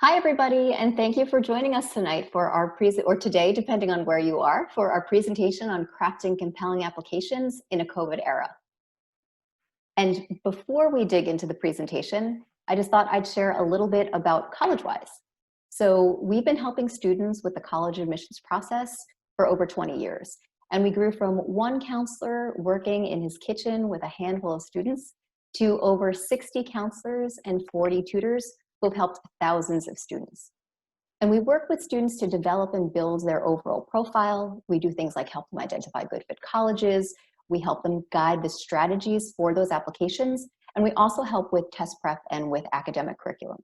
Hi, everybody, and thank you for joining us tonight for our or today, depending on where you are, for our presentation on crafting compelling applications in a COVID era. And before we dig into the presentation, I just thought I'd share a little bit about Collegewise. So we've been helping students with the college admissions process for over 20 years. And we grew from one counselor working in his kitchen with a handful of students to over 60 counselors and 40 tutors who have helped thousands of students. And we work with students to develop and build their overall profile. We do things like help them identify good fit colleges. We help them guide the strategies for those applications. And we also help with test prep and with academic curriculum.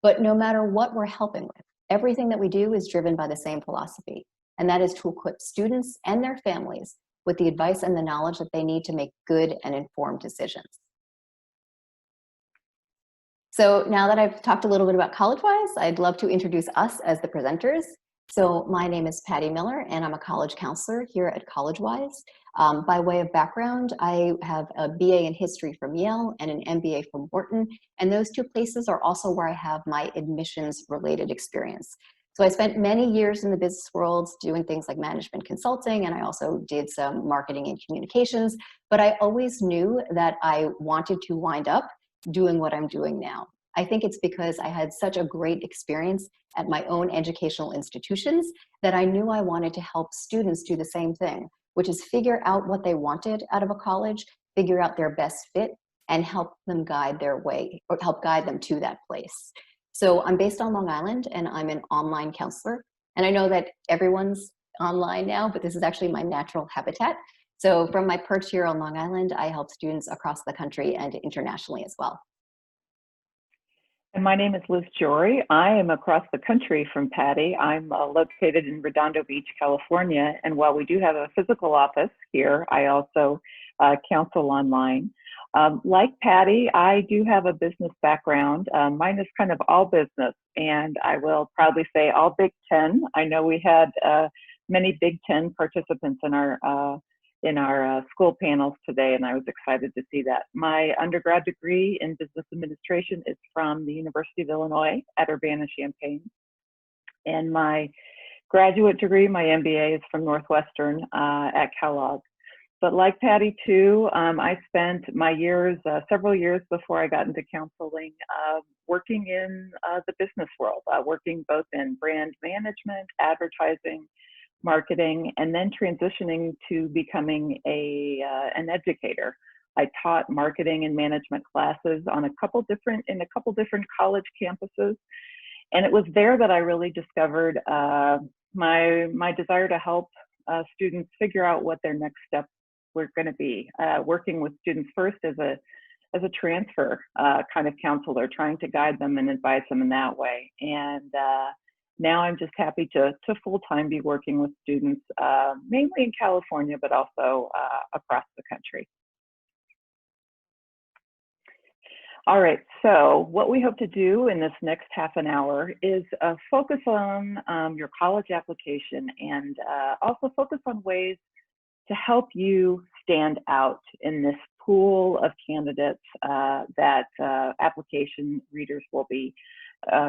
But no matter what we're helping with, everything that we do is driven by the same philosophy. And that is to equip students and their families with the advice and the knowledge that they need to make good and informed decisions. So now that I've talked a little bit about Collegewise, I'd love to introduce us as the presenters. So my name is Patty Miller, and I'm a college counselor here at Collegewise. By way of background, I have a BA in history from Yale and an MBA from Wharton, and those two places are also where I have my admissions-related experience. So I spent many years in the business world doing things like management consulting, and I also did some marketing and communications, but I always knew that I wanted to wind up doing what I'm doing now. I think it's because I had such a great experience at my own educational institutions that I knew I wanted to help students do the same thing, which is figure out what they wanted out of a college, figure out their best fit, and help them guide their way, or help guide them to that place. So I'm based on Long Island, and I'm an online counselor. And I know that everyone's online now, but this is actually my natural habitat. So from my perch here on Long Island, I help students across the country and internationally as well. And my name is Liz Jory. I am across the country from Patty. I'm located in Redondo Beach, California. And while we do have a physical office here, I also counsel online. Like Patty, I do have a business background. Mine is kind of all business, and I will proudly say all Big Ten. I know we had many Big Ten participants in our school panels today, and I was excited to see that. My undergrad degree in business administration is from the University of Illinois at Urbana-Champaign. And my graduate degree, my MBA, is from Northwestern at Kellogg. But like Patty too, I spent my years, several years before I got into counseling, working in the business world, working both in brand management, advertising, marketing, and then transitioning to becoming an educator. I taught marketing and management classes on in a couple different college campuses, and it was there that I really discovered my desire to help students figure out what their next steps were going to be. Working with students first as a transfer kind of counselor, trying to guide them and advise them in that way, and now I'm just happy to full-time be working with students, mainly in California, but also across the country. All right, so what we hope to do in this next half an hour is focus on your college application, and also focus on ways to help you stand out in this pool of candidates that application readers will be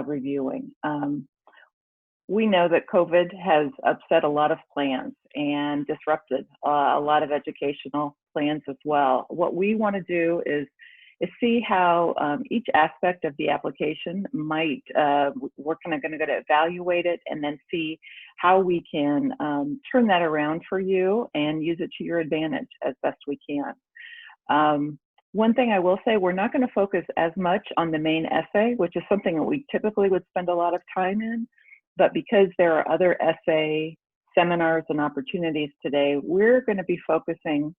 reviewing. We know that COVID has upset a lot of plans and disrupted a lot of educational plans as well. What we want to do is see how each aspect of the application might, we're kind of going to evaluate it and then see how we can turn that around for you and use it to your advantage as best we can. One thing I will say, we're not going to focus as much on the main essay, which is something that we typically would spend a lot of time in. But because there are other essay seminars and opportunities today, we're going to be focusing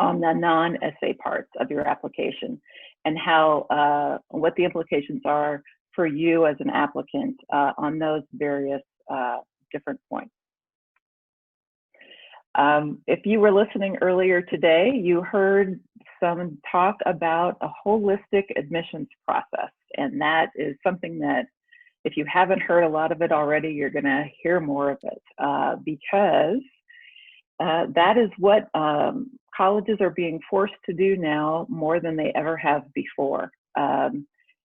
on the non-essay parts of your application and how what the implications are for you as an applicant on those various different points. If you were listening earlier today, you heard some talk about a holistic admissions process, and that is something that, if you haven't heard a lot of it already, you're going to hear more of it because that is what colleges are being forced to do now more than they ever have before.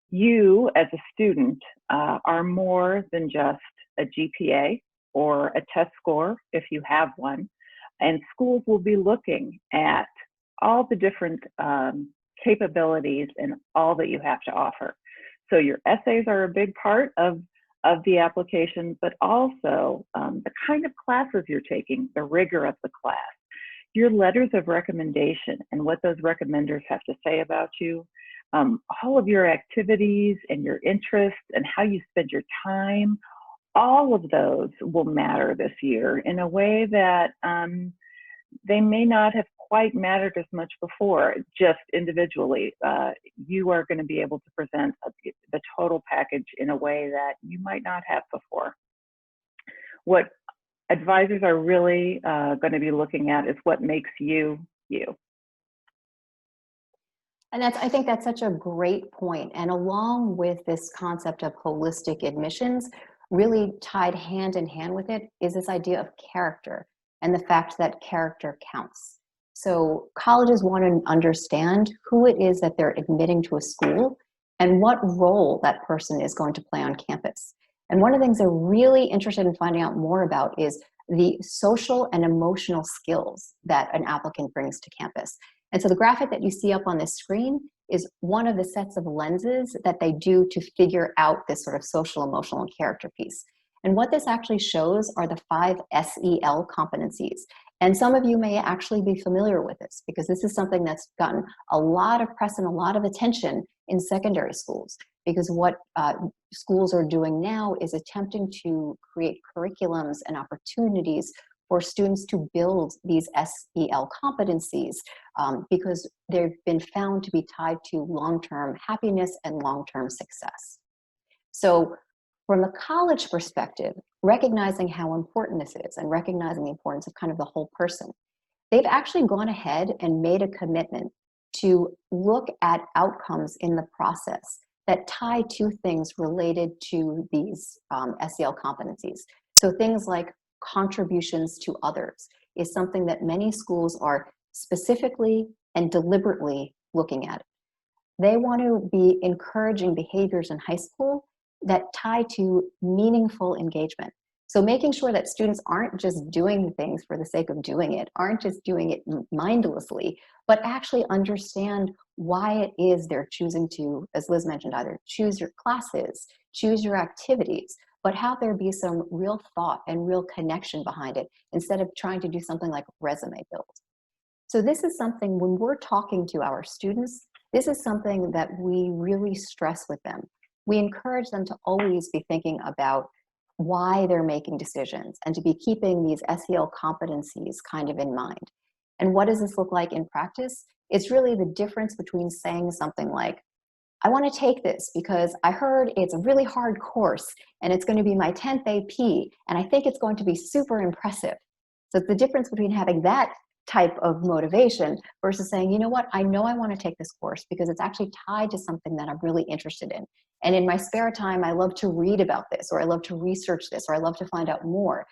You, as a student, are more than just a GPA or a test score, if you have one. And schools will be looking at all the different capabilities and all that you have to offer. So your essays are a big part of the application, but also the kind of classes you're taking, the rigor of the class, your letters of recommendation and what those recommenders have to say about you, all of your activities and your interests and how you spend your time, all of those will matter this year in a way that they may not have quite mattered as much before, just individually. You are going to be able to present the total package in a way that you might not have before. What advisors are really going to be looking at is what makes you, you. And I think that's such a great point. And along with this concept of holistic admissions, really tied hand in hand with it is this idea of character and the fact that character counts. So colleges want to understand who it is that they're admitting to a school and what role that person is going to play on campus. And one of the things they're really interested in finding out more about is the social and emotional skills that an applicant brings to campus. And so the graphic that you see up on this screen is one of the sets of lenses that they do to figure out this sort of social, emotional, and character piece. And what this actually shows are the 5 SEL competencies. And some of you may actually be familiar with this because this is something that's gotten a lot of press and a lot of attention in secondary schools, because what schools are doing now is attempting to create curriculums and opportunities for students to build these SEL competencies because they've been found to be tied to long-term happiness and long-term success. So from the college perspective, recognizing how important this is and recognizing the importance of kind of the whole person, they've actually gone ahead and made a commitment to look at outcomes in the process that tie to things related to these SEL competencies. So things like contributions to others is something that many schools are specifically and deliberately looking at. They want to be encouraging behaviors in high school that tie to meaningful engagement. So making sure that students aren't just doing things for the sake of doing it, aren't just doing it mindlessly, but actually understand why it is they're choosing to, as Liz mentioned, either choose your classes, choose your activities, but have there be some real thought and real connection behind it instead of trying to do something like resume build. So this is something, when we're talking to our students, this is something that we really stress with them. We encourage them to always be thinking about why they're making decisions and to be keeping these SEL competencies kind of in mind. And what does this look like in practice? It's really the difference between saying something like, I want to take this because I heard it's a really hard course and it's going to be my 10th AP and I think it's going to be super impressive. So it's the difference between having that type of motivation versus saying, you know what, I know I want to take this course because it's actually tied to something that I'm really interested in. And in my spare time, I love to read about this, or I love to research this, or I love to find out more.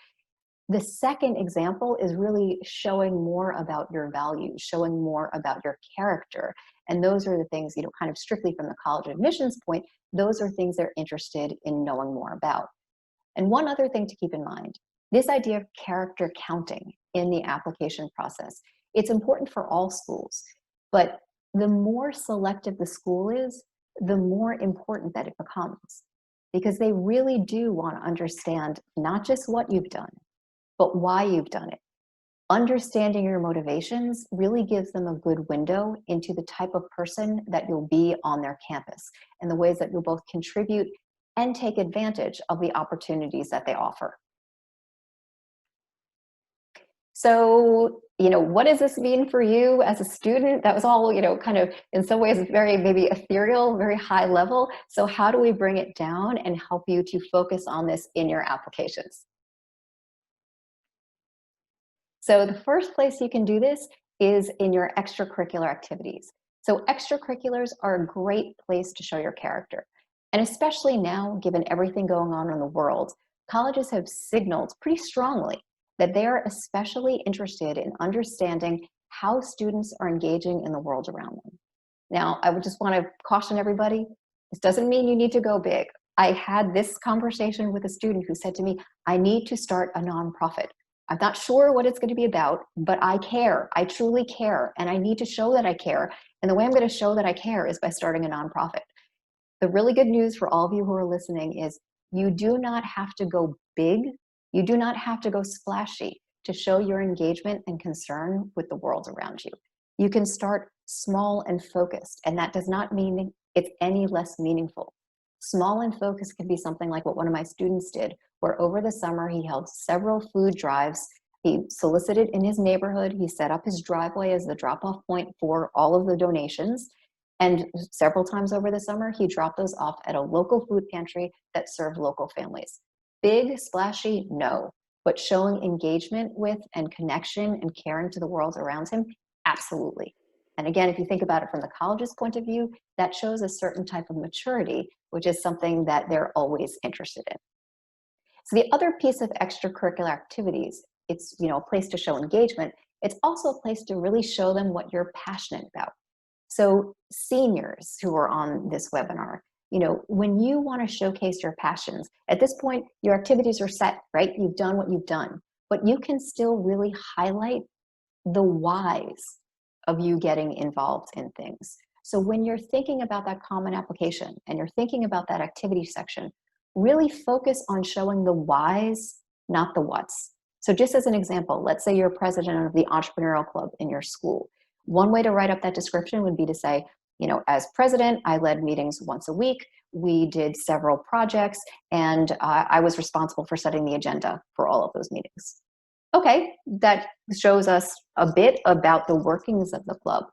The second example is really showing more about your values, showing more about your character. And those are the things, you know, kind of strictly from the college admissions point, those are things they're interested in knowing more about. And one other thing to keep in mind, this idea of character counting in the application process, it's important for all schools, but the more selective the school is, the more important that it becomes, because they really do want to understand not just what you've done, but why you've done it. Understanding your motivations really gives them a good window into the type of person that you'll be on their campus and the ways that you'll both contribute and take advantage of the opportunities that they offer. So, you know, what does this mean for you as a student? That was all, you know, kind of in some ways very maybe ethereal, very high level. So how do we bring it down and help you to focus on this in your applications? So the first place you can do this is in your extracurricular activities. So extracurriculars are a great place to show your character. And especially now, given everything going on in the world, colleges have signaled pretty strongly that they are especially interested in understanding how students are engaging in the world around them. Now, I would just want to caution everybody, this doesn't mean you need to go big. I had this conversation with a student who said to me, I need to start a nonprofit. I'm not sure what it's going to be about, but I care. I truly care. And I need to show that I care. And the way I'm going to show that I care is by starting a nonprofit. The really good news for all of you who are listening is you do not have to go big. You do not have to go splashy to show your engagement and concern with the world around you. You can start small and focused, and that does not mean it's any less meaningful. Small and focused can be something like what one of my students did, where over the summer he held several food drives. He solicited in his neighborhood. He set up his driveway as the drop-off point for all of the donations. And several times over the summer, he dropped those off at a local food pantry that served local families. Big, splashy, no. But showing engagement with and connection and caring to the world around him, absolutely. And again, if you think about it from the college's point of view, that shows a certain type of maturity, which is something that they're always interested in. So the other piece of extracurricular activities, it's a place to show engagement. It's also a place to really show them what you're passionate about. So seniors who are on this webinar, when you want to showcase your passions, at this point, your activities are set, right? You've done what you've done, but you can still really highlight the whys of you getting involved in things. So when you're thinking about that common application and you're thinking about that activity section, really focus on showing the whys, not the whats. So just as an example, let's say you're president of the entrepreneurial club in your school. One way to write up that description would be to say, as president, I led meetings once a week. We did several projects, and I was responsible for setting the agenda for all of those meetings. Okay, that shows us a bit about the workings of the club.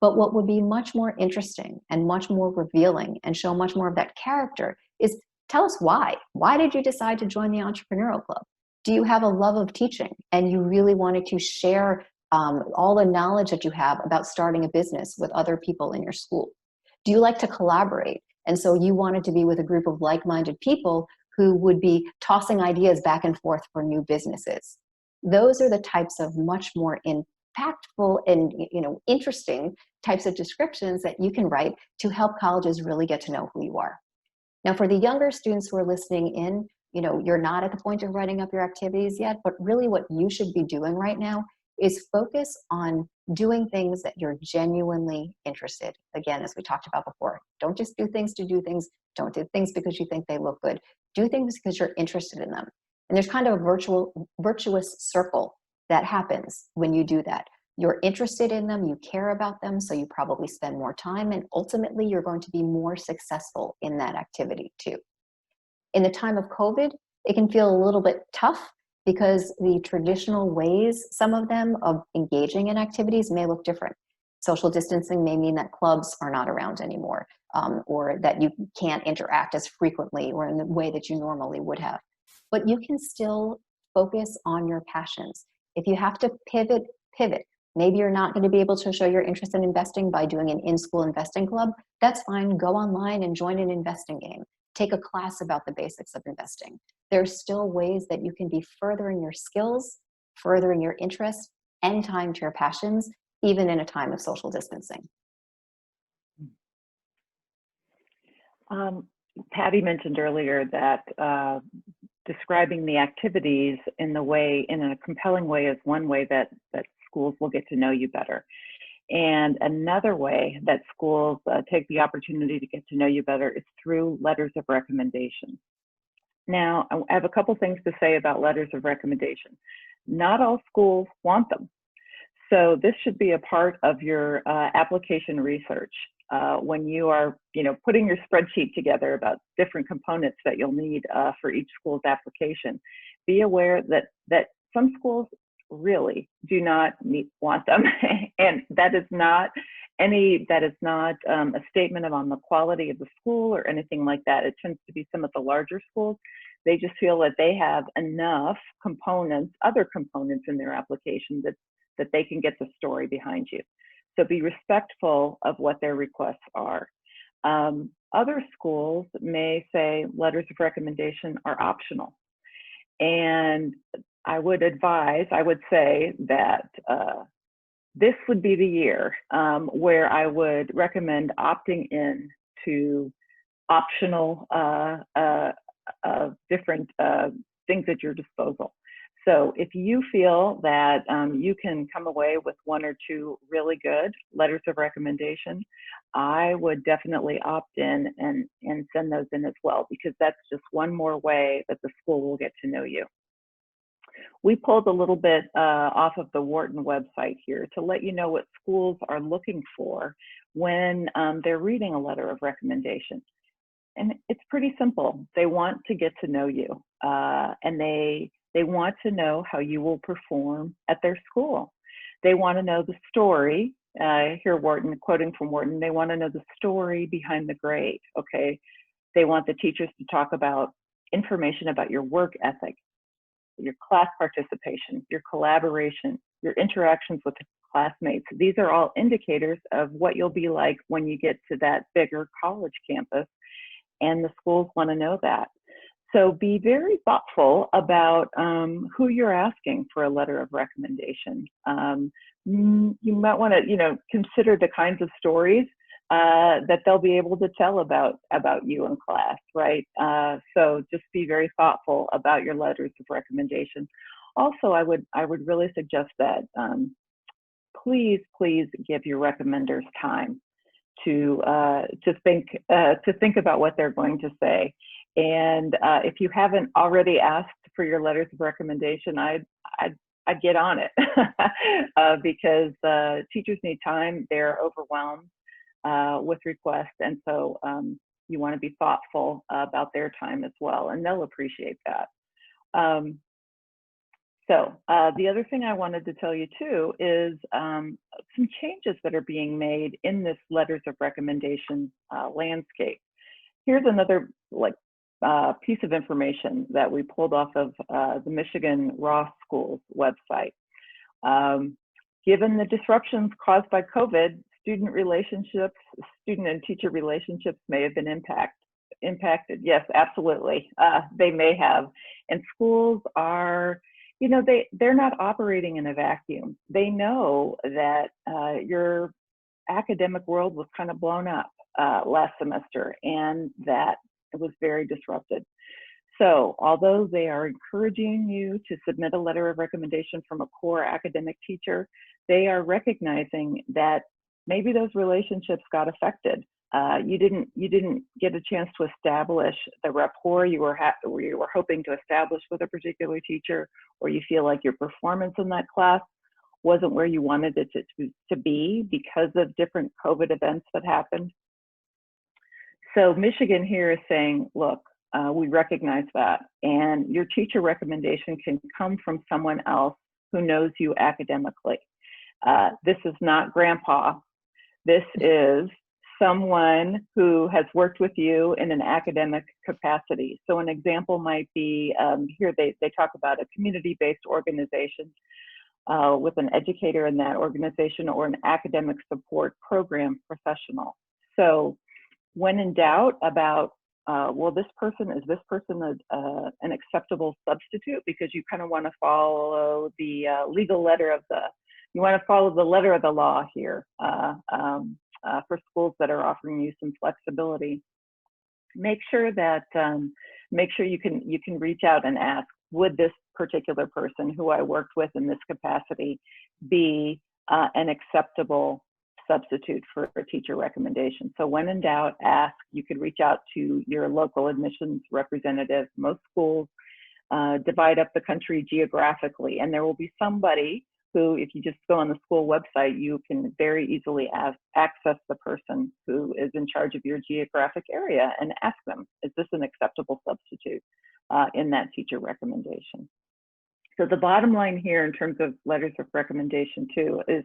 But what would be much more interesting and much more revealing and show much more of that character is tell us why. Why did you decide to join the entrepreneurial club? Do you have a love of teaching and you really wanted to share all the knowledge that you have about starting a business with other people in your school? Do you like to collaborate? And so you wanted to be with a group of like-minded people who would be tossing ideas back and forth for new businesses. Those are the types of much more impactful and interesting types of descriptions that you can write to help colleges really get to know who you are. Now, for the younger students who are listening in, you're not at the point of writing up your activities yet, but really what you should be doing right now is focus on doing things that you're genuinely interested. Again, as we talked about before, don't just do things to do things. Don't do things because you think they look good. Do things because you're interested in them. And there's kind of a virtuous circle that happens when you do that. You're interested in them, you care about them, so you probably spend more time, and ultimately you're going to be more successful in that activity too. In the time of COVID, it can feel a little bit tough because the traditional ways, some of them, of engaging in activities may look different. Social distancing may mean that clubs are not around anymore, or that you can't interact as frequently or in the way that you normally would have. But you can still focus on your passions. If you have to pivot. Maybe you're not going to be able to show your interest in investing by doing an in-school investing club. That's fine. Go online and join an investing game. Take a class about the basics of investing. There's still ways that you can be furthering your skills, furthering your interests, and tying to your passions, even in a time of social distancing. Patty mentioned earlier that describing the activities in a compelling way is one way that schools will get to know you better. And another way that schools take the opportunity to get to know you better is through letters of recommendation. Now, I have a couple things to say about letters of recommendation. Not all schools want them. So this should be a part of your application research when you are, putting your spreadsheet together about different components that you'll need for each school's application. Be aware that some schools really do not want them, and that is not a statement on the quality of the school or anything like that. It tends to be some of the larger schools. They just feel that they have enough other components in their application that they can get the story behind you. So be respectful of what their requests are. Other schools may say letters of recommendation are optional. And I would say that this would be the year where I would recommend opting in to optional different things at your disposal. So if you feel that you can come away with 1 or 2 really good letters of recommendation, I would definitely opt in and send those in as well, because that's just one more way that the school will get to know you. We pulled a little bit off of the Wharton website here to let you know what schools are looking for when they're reading a letter of recommendation. And it's pretty simple. They want to get to know you, and they want to know how you will perform at their school. They want to know the story. Here, Wharton, quoting from Wharton, they want to know the story behind the grade, okay? They want the teachers to talk about information about your work ethic, your class participation, your collaboration, your interactions with classmates. These are all indicators of what you'll be like when you get to that bigger college campus, and the schools want to know that. So be very thoughtful about who you're asking for a letter of recommendation. You might want to, consider the kinds of stories that they'll be able to tell about you in class, right? So just be very thoughtful about your letters of recommendation. Also, I would really suggest that please give your recommenders time to think about what they're going to say. And if you haven't already asked for your letters of recommendation, I'd get on it because teachers need time. They're overwhelmed with requests, and so you want to be thoughtful about their time as well, and they'll appreciate that. So the other thing I wanted to tell you too is some changes that are being made in this letters of recommendation landscape. Here's another piece of information that we pulled off of the Michigan Ross Schools website. Given the disruptions caused by COVID, student and teacher relationships may have been impacted. Yes, absolutely, they may have. And schools are, they're not operating in a vacuum. They know that your academic world was kind of blown up last semester, and that it was very disrupted. So although they are encouraging you to submit a letter of recommendation from a core academic teacher, they are recognizing that maybe those relationships got affected. You didn't get a chance to establish the rapport you were hoping to establish with a particular teacher, or you feel like your performance in that class wasn't where you wanted it to be because of different COVID events that happened. So Michigan here is saying, look, we recognize that, and your teacher recommendation can come from someone else who knows you academically. This is not grandpa. This is someone who has worked with you in an academic capacity. So an example might be, here they talk about a community-based organization with an educator in that organization, or an academic support program professional. So when in doubt about, well, is this person an acceptable substitute? Because you kind of want to follow the legal letter of you want to follow the letter of the law here for schools that are offering you some flexibility. Make sure you can reach out and ask, would this particular person who I worked with in this capacity be an acceptable substitute for a teacher recommendation? So when in doubt, ask. You could reach out to your local admissions representative. Most schools divide up the country geographically, and there will be somebody who, if you just go on the school website, you can very easily access the person who is in charge of your geographic area and ask them, is this an acceptable substitute in that teacher recommendation? So the bottom line here in terms of letters of recommendation too is,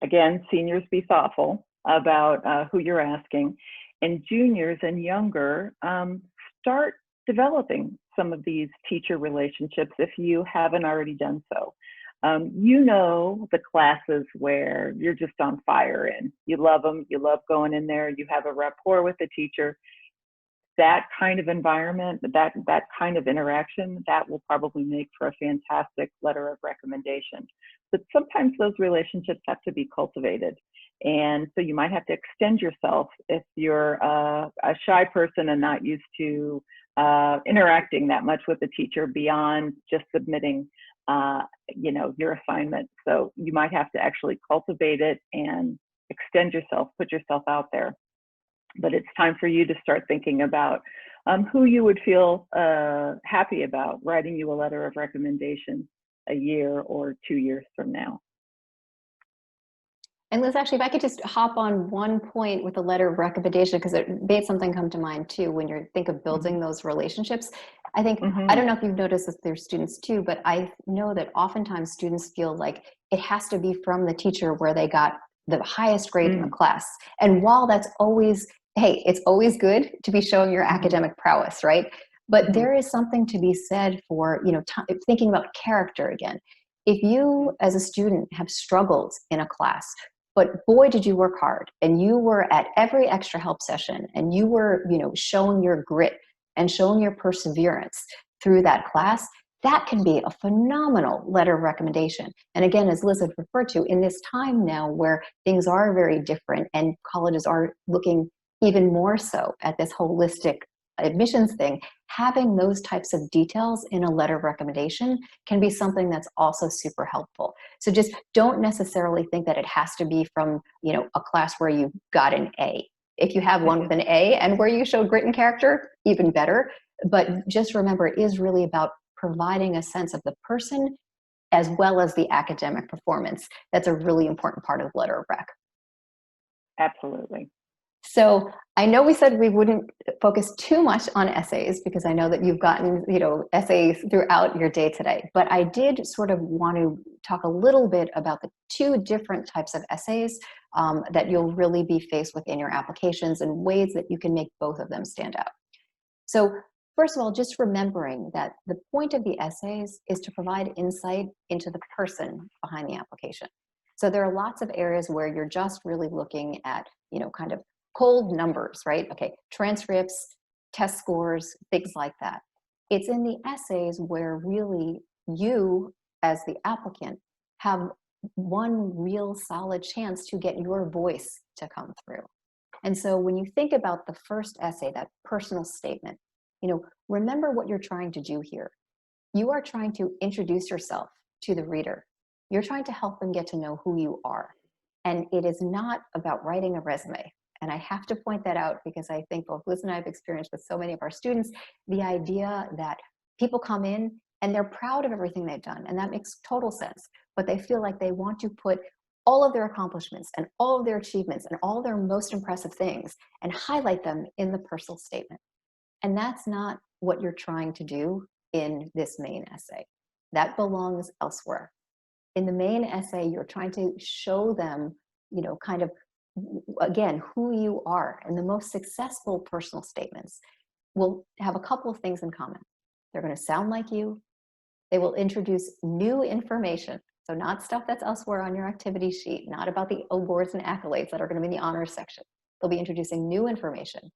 again, seniors, be thoughtful about who you're asking, and juniors and younger, start developing some of these teacher relationships if you haven't already done so. The classes where you're just on fire in. You love them, you love going in there, you have a rapport with the teacher. That kind of environment, that kind of interaction, that will probably make for a fantastic letter of recommendation. But sometimes those relationships have to be cultivated. And so you might have to extend yourself if you're a shy person and not used to interacting that much with the teacher beyond just submitting, your assignment. So you might have to actually cultivate it and extend yourself, put yourself out there. But it's time for you to start thinking about who you would feel happy about writing you a letter of recommendation a year or 2 years from now. And Liz, actually, if I could just hop on one point with a letter of recommendation, because it made something come to mind too, when you think of building those relationships. I think, I don't know if you've noticed this with your students too, but I know that oftentimes students feel like it has to be from the teacher where they got the highest grade in the class. And while that's always, hey, it's always good to be showing your academic prowess, right? But there is something to be said for, thinking about character again. If you as a student have struggled in a class, but boy, did you work hard, and you were at every extra help session, and you were, showing your grit and showing your perseverance through that class, that can be a phenomenal letter of recommendation. And again, as Liz had referred to, in this time now where things are very different and colleges are looking even more so at this holistic admissions thing, having those types of details in a letter of recommendation can be something that's also super helpful. So just don't necessarily think that it has to be from, a class where you got an A. If you have one with an A and where you show grit and character, even better. But just remember, it is really about providing a sense of the person as well as the academic performance. That's a really important part of the letter of rec. Absolutely. So I know we said we wouldn't focus too much on essays because I know that you've gotten, essays throughout your day today, but I did sort of want to talk a little bit about the two different types of essays that you'll really be faced with in your applications and ways that you can make both of them stand out. So first of all, just remembering that the point of the essays is to provide insight into the person behind the application. So there are lots of areas where you're just really looking at, kind of cold numbers, right? Okay, transcripts, test scores, things like that. It's in the essays where really you, as the applicant, have one real solid chance to get your voice to come through. And so when you think about the first essay, that personal statement, remember what you're trying to do here. You are trying to introduce yourself to the reader. You're trying to help them get to know who you are. And it is not about writing a resume. And I have to point that out because I think both Liz and I have experienced with so many of our students, the idea that people come in and they're proud of everything they've done. And that makes total sense. But they feel like they want to put all of their accomplishments and all of their achievements and all their most impressive things and highlight them in the personal statement. And that's not what you're trying to do in this main essay. That belongs elsewhere. In the main essay, you're trying to show them, kind of, again, who you are. And the most successful personal statements will have a couple of things in common. They're going to sound like you. They will introduce new information. So not stuff that's elsewhere on your activity sheet, not about the awards and accolades that are going to be in the honors section. They'll be introducing new information.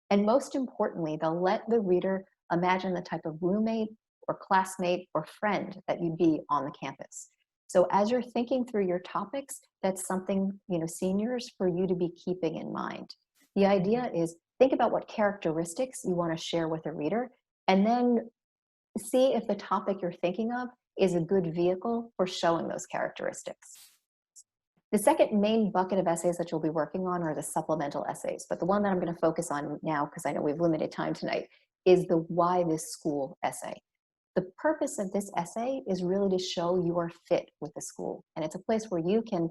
And most importantly, they'll let the reader imagine the type of roommate or classmate or friend that you'd be on the campus. So as you're thinking through your topics, that's something, seniors, for you to be keeping in mind. The idea is think about what characteristics you want to share with a reader, and then see if the topic you're thinking of is a good vehicle for showing those characteristics. The second main bucket of essays that you'll be working on are the supplemental essays, but the one that I'm going to focus on now, because I know we've limited time tonight, is the Why This School essay. The purpose of this essay is really to show your fit with the school, and it's a place where you can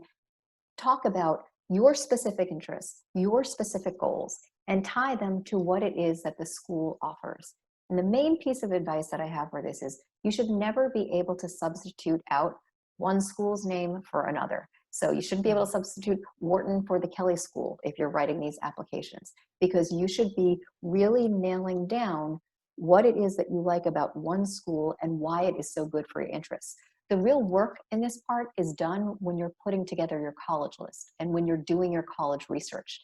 talk about your specific interests, your specific goals, and tie them to what it is that the school offers. And the main piece of advice that I have for this is you should never be able to substitute out one school's name for another. So you shouldn't be able to substitute Wharton for the Kelly School if you're writing these applications, because you should be really nailing down what it is that you like about one school and why it is so good for your interests. The real work in this part is done when you're putting together your college list and when you're doing your college research.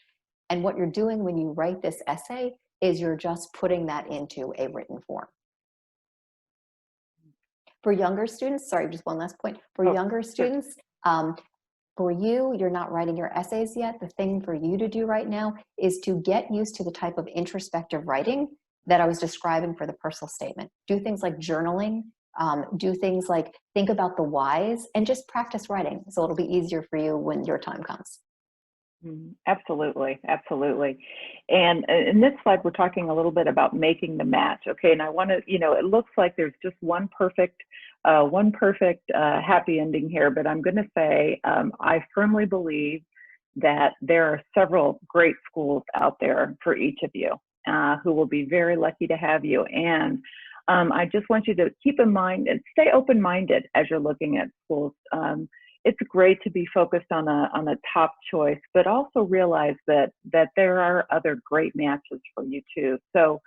And what you're doing when you write this essay is you're just putting that into a written form. For younger students, sorry, just one last point. For younger students, For you, you're not writing your essays yet. The thing for you to do right now is to get used to the type of introspective writing that I was describing for the personal statement. Do things like journaling, do things like think about the whys, and just practice writing so it'll be easier for you when your time comes. Absolutely, absolutely. And in this slide, we're talking a little bit about making the match. Okay, and I want to, it looks like there's just one perfect happy ending here, but I'm going to say I firmly believe that there are several great schools out there for each of you who will be very lucky to have you. And I just want you to keep in mind and stay open-minded as you're looking at schools. It's great to be focused on a top choice, but also realize that there are other great matches for you too. So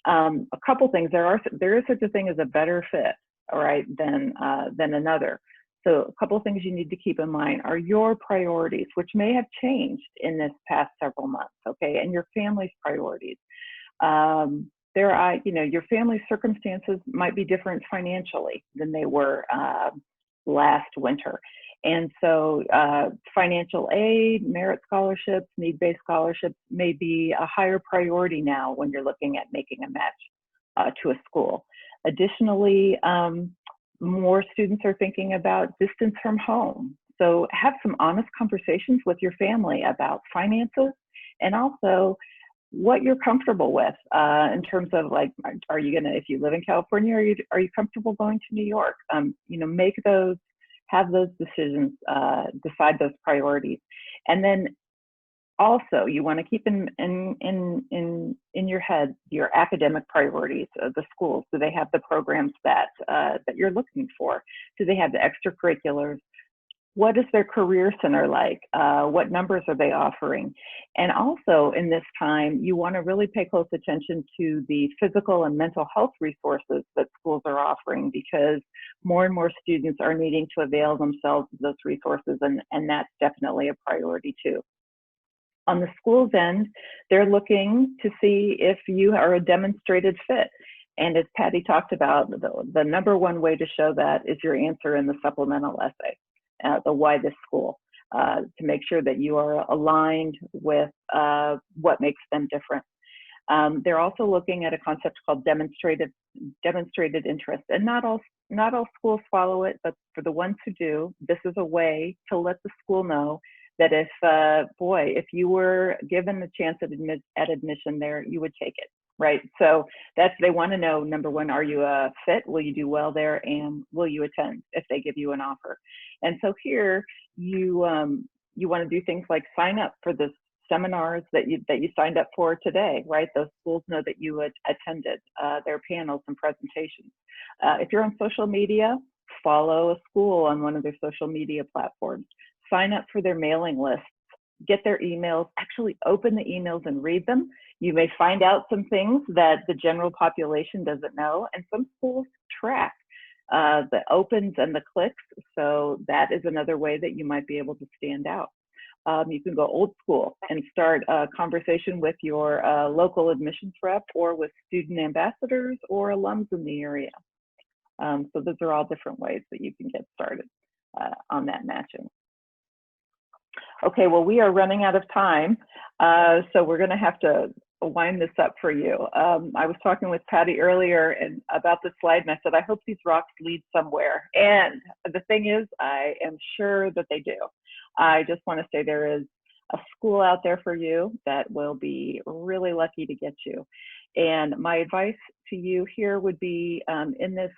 a couple things, there is such a thing as a better fit, all right, than another. So a couple of things you need to keep in mind are your priorities, which may have changed in this past several months, okay, and your family's priorities. Your family's circumstances might be different financially than they were last winter. And so financial aid, merit scholarships, need-based scholarships may be a higher priority now when you're looking at making a match to a school. Additionally, more students are thinking about distance from home. So have some honest conversations with your family about finances and also what you're comfortable with in terms of like, are you gonna, if you live in California, are you comfortable going to New York? Have those decisions, decide those priorities. And then also you want to keep in your head your academic priorities of the schools. Do they have the programs that you're looking for? Do they have the extracurriculars? What is their career center like? What numbers are they offering? And also in this time, you want to really pay close attention to the physical and mental health resources that schools are offering, because more and more students are needing to avail themselves of those resources, and that's definitely a priority too. On the school's end, they're looking to see if you are a demonstrated fit. And as Patty talked about, the number one way to show that is your answer in the supplemental essay. The why this school, to make sure that you are aligned with what makes them different. They're also looking at a concept called demonstrated interest, and not all schools follow it, but for the ones who do, this is a way to let the school know that if you were given the chance at admission there, you would take it. Right, so they want to know, number one, are you a fit? Will you do well there, and will you attend if they give you an offer? And so here you want to do things like sign up for the seminars that you signed up for today. Right, those schools know that you attended their panels and presentations. If you're on social media, follow a school on one of their social media platforms. Sign up for their mailing lists. Get their emails, actually open the emails and read them. You may find out some things that the general population doesn't know, and some schools track the opens and the clicks, so that is another way that you might be able to stand out. You can go old school and start a conversation with your local admissions rep or with student ambassadors or alums in the area. So those are all different ways that you can get started on that matching. Okay, well, we are running out of time, so we're going to have to wind this up for you. I was talking with Patty earlier and about this slide, and I said, I hope these rocks lead somewhere. And the thing is, I am sure that they do. I just want to say there is a school out there for you that will be really lucky to get you. And my advice to you here would be, in this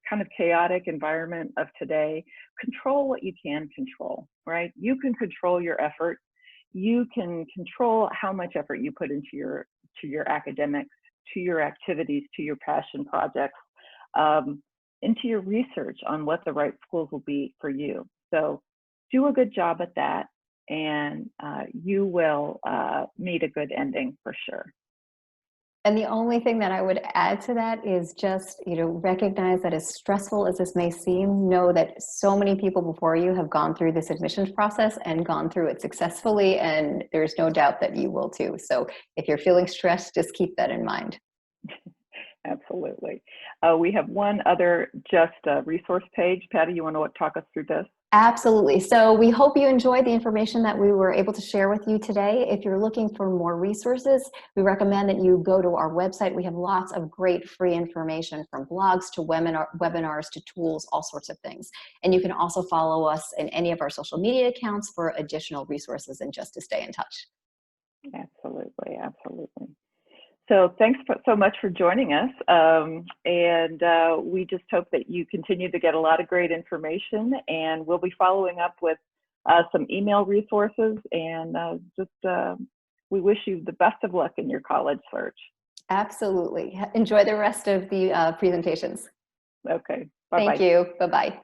kind of chaotic environment of today, control what you can control, right? You can control your effort. You can control how much effort you put into your academics, to your activities, to your passion projects, into your research on what the right schools will be for you. So do a good job at that, and you will meet a good ending for sure. And the only thing that I would add to that is just, recognize that as stressful as this may seem, know that so many people before you have gone through this admissions process and gone through it successfully, and there's no doubt that you will too. So if you're feeling stressed, just keep that in mind. Absolutely. We have one other resource page. Patty, you want to talk us through this? Absolutely. So we hope you enjoyed the information that we were able to share with you today. If you're looking for more resources, we recommend that you go to our website. We have lots of great free information, from blogs to webinars to tools, all sorts of things. And you can also follow us in any of our social media accounts for additional resources and just to stay in touch. Absolutely, absolutely. So thanks so much for joining us. We just hope that you continue to get a lot of great information, and we'll be following up with some email resources, and we wish you the best of luck in your college search. Absolutely. Enjoy the rest of the presentations. Okay, bye-bye. Thank you. Bye-bye.